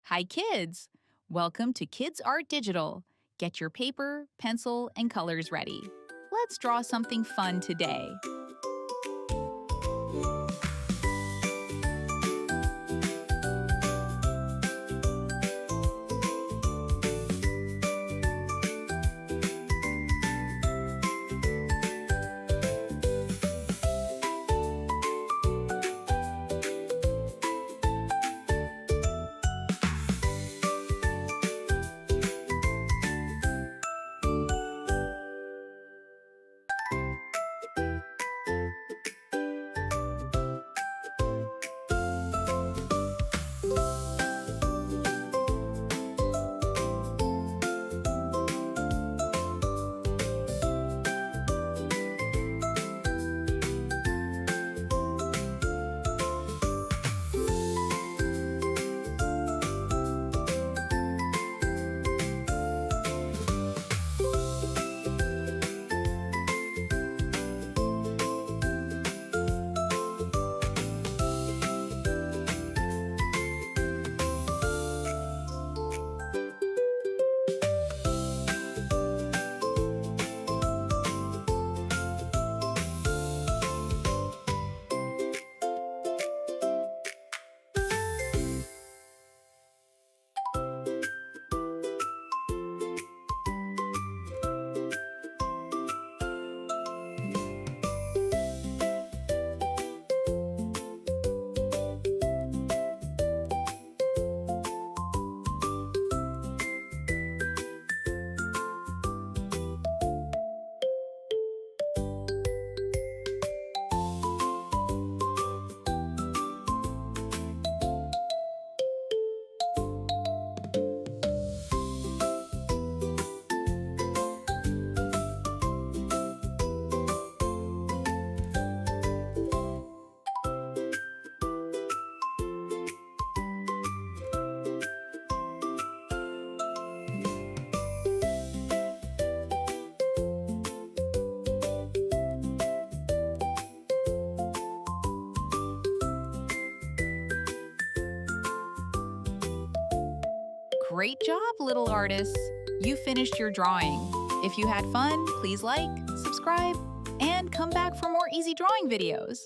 Hi, kids! Welcome to Kids Art Digital. Get your paper, pencil, and colors ready. Let's draw something fun today. Great job, little artists! You finished your drawing. If you had fun, please like, subscribe, and come back for more easy drawing videos.